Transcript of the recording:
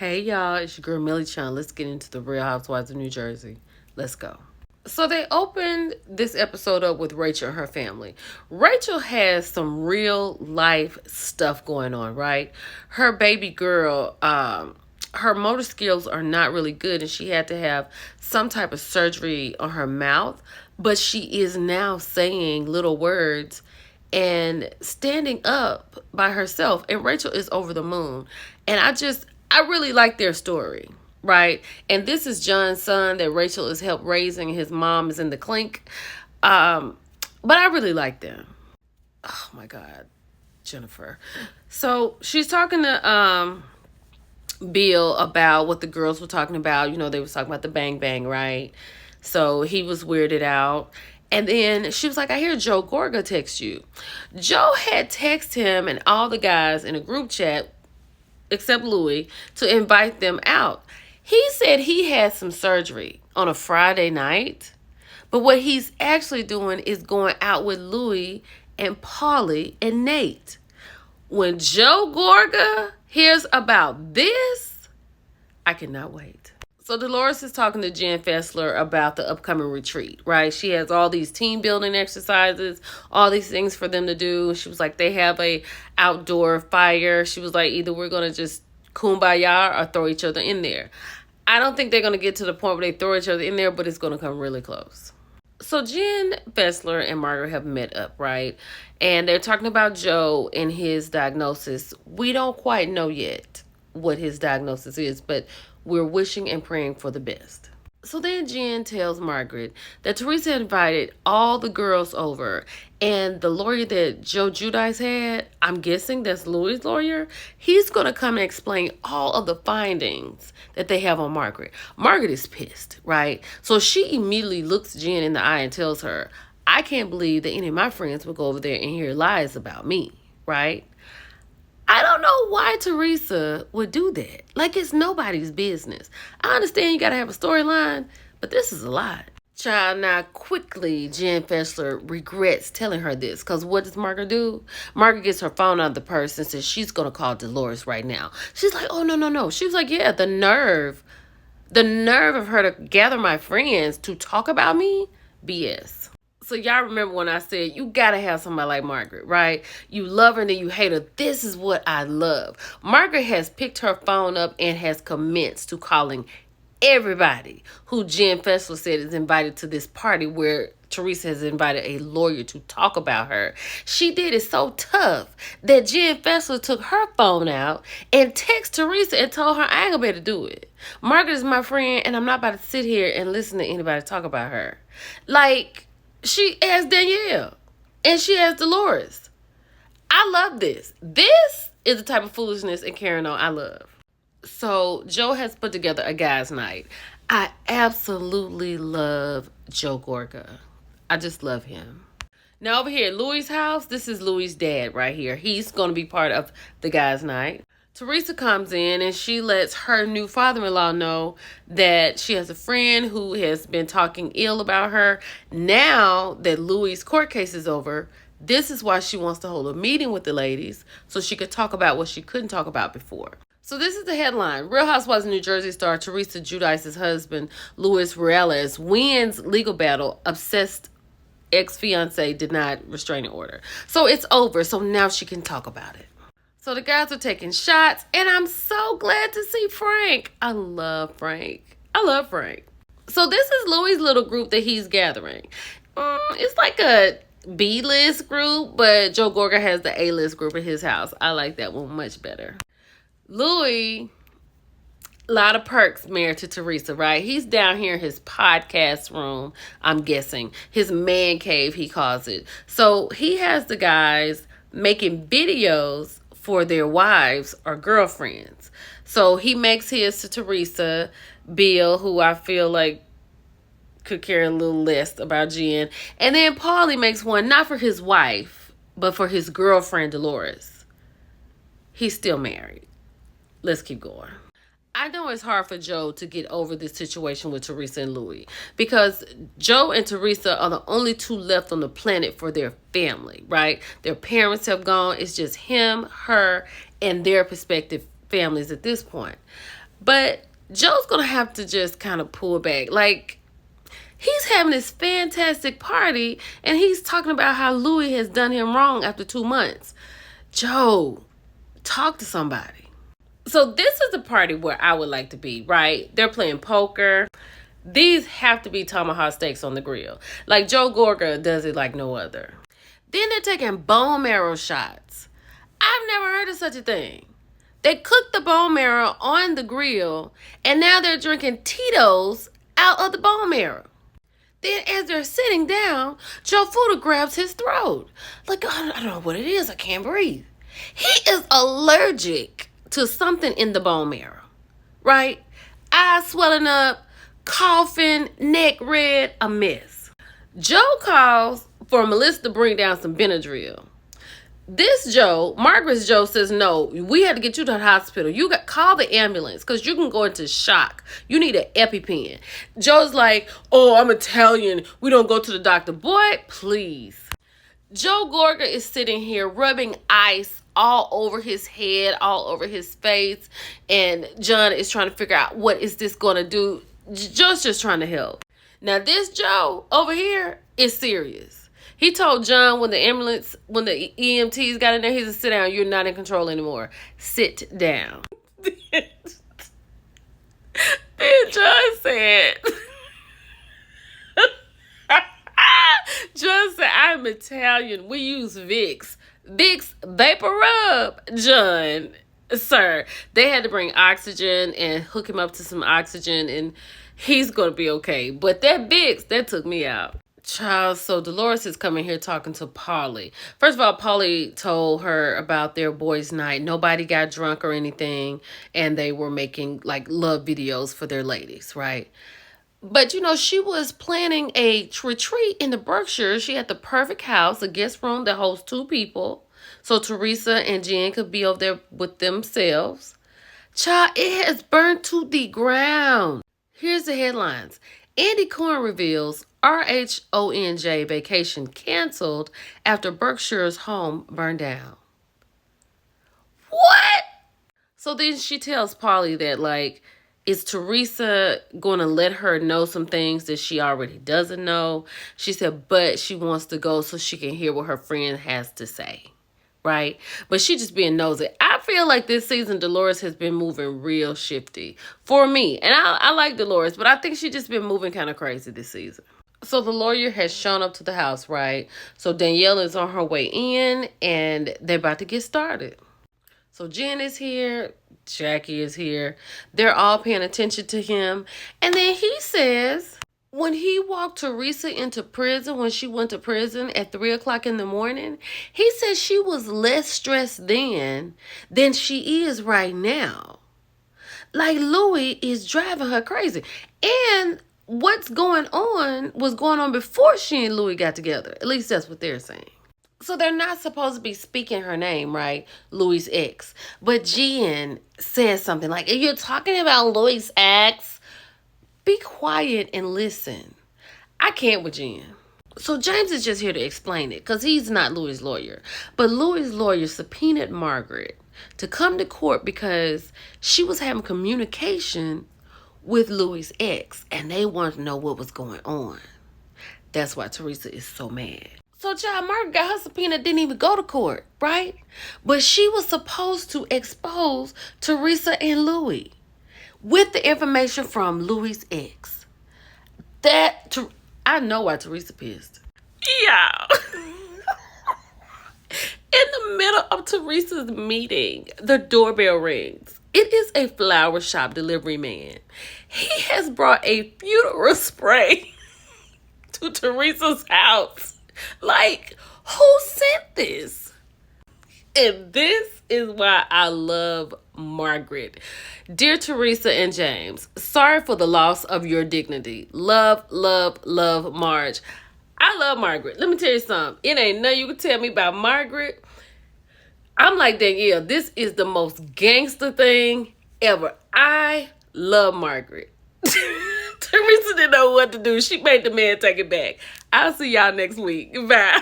Hey y'all, it's your girl Millie Chan. Let's get into the Real Housewives of New Jersey. Let's go. So they opened this episode up with Rachel and her family. Rachel has some real life stuff going on, right? Her baby girl, her motor skills are not really good, and she had to have some type of surgery on her mouth, but she is now saying little words and standing up by herself. And Rachel is over the moon. And I really like their story, right? And this is John's son that Rachel has helped raising. His mom is in the clink. But I really like them. Oh my God, Jennifer. So she's talking to Bill about what the girls were talking about. You know, they was talking about the bang bang, right? So he was weirded out. And then she was like, I hear Joe Gorga text you. Joe had texted him and all the guys in a group chat, except Louis, to invite them out. He said he had some surgery on a Friday night. But what he's actually doing is going out with Louis and Paulie and Nate. When Joe Gorga hears about this, I cannot wait. So Dolores is talking to Jen Fessler about the upcoming retreat, right? She has all these team building exercises, all these things for them to do. She was like, they have a outdoor fire. She was like, either we're going to just kumbaya or throw each other in there. I don't think they're going to get to the point where they throw each other in there, but it's going to come really close. So Jen Fessler and Margaret have met up, right? And they're talking about Joe and his diagnosis. We don't quite know yet what his diagnosis is, but we're wishing and praying for the best. So then Jen tells Margaret that Teresa invited all the girls over, and the lawyer that Joe Giudice had, I'm guessing that's Louis' lawyer, he's going to come and explain all of the findings that they have on Margaret. Margaret is pissed, right? So she immediately looks Jen in the eye and tells her, I can't believe that any of my friends would go over there and hear lies about me, right? I don't know why Teresa would do that. Like, it's nobody's business. I understand you got to have a storyline, but this is a lot. Child, now quickly, Jen Fessler regrets telling her this, because what does Margaret do? Margaret gets her phone out of the purse and says she's going to call Dolores right now. She's like, oh, no. She was like, yeah, the nerve of her to gather my friends to talk about me? BS. So y'all remember when I said you gotta have somebody like Margaret, right? You love her and then you hate her. This is what I love. Margaret has picked her phone up and has commenced to calling everybody who Jen Fessler said is invited to this party where Teresa has invited a lawyer to talk about her. She did it so tough that Jen Fessler took her phone out and texted Teresa and told her, I ain't gonna be able to do it. Margaret is my friend and I'm not about to sit here and listen to anybody talk about her. Like, she has Danielle and she has Dolores. I love this. This is the type of foolishness and carrying on I love. So Joe has put together a guys' night. I absolutely love Joe Gorga. I just love him. Now over here, Louis' house, this is Louis' dad right here. He's going to be part of the guys' night. Teresa comes in and she lets her new father-in-law know that she has a friend who has been talking ill about her. Now that Louis' court case is over, this is why she wants to hold a meeting with the ladies so she could talk about what she couldn't talk about before. So this is the headline. Real Housewives of New Jersey star Teresa Giudice's husband, Luis Reales, wins legal battle. Obsessed ex-fiance denied restraining order. So it's over. So now she can talk about it. So the guys are taking shots, and I'm so glad to see Frank. I love Frank. So this is Louis' little group that he's gathering. It's like a B-list group, but Joe Gorga has the A-list group at his house. I like that one much better. Louis, a lot of perks married to Teresa, right? He's down here in his podcast room, I'm guessing. His man cave, he calls it. So he has the guys making videos for their wives or girlfriends. So he makes his to Teresa, Bill, who I feel like could care a little less about Jen. And then Paulie makes one, not for his wife, but for his girlfriend, Dolores. He's still married. Let's keep going. I know it's hard for Joe to get over this situation with Teresa and Louis because Joe and Teresa are the only two left on the planet for their family, right? Their parents have gone. It's just him, her, and their prospective families at this point. But Joe's gonna have to just kind of pull back. Like, he's having this fantastic party and he's talking about how Louis has done him wrong after 2 months. Joe, talk to somebody. So this is the party where I would like to be, right? They're playing poker. These have to be tomahawk steaks on the grill. Like, Joe Gorga does it like no other. Then they're taking bone marrow shots. I've never heard of such a thing. They cooked the bone marrow on the grill, and now they're drinking Tito's out of the bone marrow. Then as they're sitting down, Joe Fuda grabs his throat. Like, I don't know what it is. I can't breathe. He is allergic to something in the bone marrow, right? Eyes swelling up, coughing, neck red, a mess. Joe calls for Melissa to bring down some Benadryl. This Joe, Margaret's Joe, says, no, we had to get you to the hospital. You got call the ambulance because you can go into shock. You need an EpiPen. Joe's like, oh, I'm Italian. We don't go to the doctor. Boy, please. Joe Gorga is sitting here rubbing ice all over his head, all over his face. And John is trying to figure out, what is this going to do? Joe's just trying to help. Now, this Joe over here is serious. He told John when the EMTs got in there, he said, sit down. You're not in control anymore. Sit down. Then John said, John said, I'm Italian. We use Vicks. Vicks Vapor Rub. John, sir, they had to bring oxygen and hook him up to some oxygen, and he's going to be okay. But that Vicks, that took me out. Child, so Dolores is coming here talking to Polly. First of all, Polly told her about their boys' night. Nobody got drunk or anything, and they were making like love videos for their ladies, right? But she was planning a retreat in the Berkshires. She had the perfect house, a guest room that holds 2 people, so Teresa and Jen could be over there with themselves. Child, it has burned to the ground. Here's the headlines. Andy Cohen reveals RHONJ vacation canceled after Berkshire's home burned down. What? So then she tells Polly that, like, is Teresa going to let her know some things that she already doesn't know? She said, but she wants to go so she can hear what her friend has to say. Right? But she just being nosy. I feel like this season Dolores has been moving real shifty for me. And I like Dolores, but I think she just been moving kind of crazy this season. So the lawyer has shown up to the house, right? So Danielle is on her way in and they're about to get started. So Jen is here. Jackie is here. They're all paying attention to him. And then he says, when he walked Teresa into prison, when she went to prison at 3 o'clock in the morning, he said she was less stressed then than she is right now. Like, Louis is driving her crazy. And what's going on was going on before she and Louis got together. At least that's what they're saying. So they're not supposed to be speaking her name, right? Louis' ex. But Jen says something like, if you're talking about Louis' ex, be quiet and listen. I can't with Jen. So James is just here to explain it because he's not Louis' lawyer. But Louis' lawyer subpoenaed Margaret to come to court because she was having communication with Louis' ex and they wanted to know what was going on. That's why Teresa is so mad. So child, Margaret got her subpoena, didn't even go to court, right? But she was supposed to expose Teresa and Louis with the information from Louis' ex. I know why Teresa pissed. Yeah. In the middle of Teresa's meeting, the doorbell rings. It is a flower shop delivery man. He has brought a funeral spray to Teresa's house. Like, who sent this? And this is why I love Margaret. Dear Teresa and James, sorry for the loss of your dignity. Love, love, love, Marge. I love Margaret. Let me tell you something. It ain't nothing you can tell me about Margaret. I'm like, Danielle, this is the most gangster thing ever. I love Margaret. Teresa didn't know what to do. She made the man take it back. I'll see y'all next week. Bye.